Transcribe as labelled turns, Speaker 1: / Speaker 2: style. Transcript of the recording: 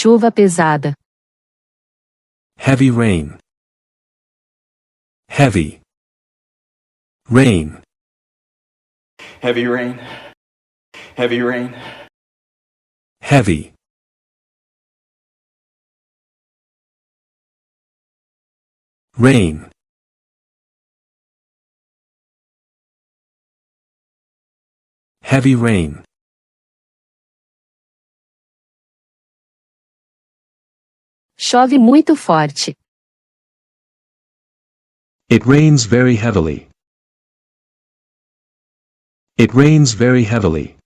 Speaker 1: Chuva pesada.
Speaker 2: Heavy rain. Heavy rain.
Speaker 3: Heavy rain. Heavy rain.
Speaker 2: Heavy rain. Heavy rain.
Speaker 1: Chove muito forte.
Speaker 2: It rains very heavily. It rains very heavily.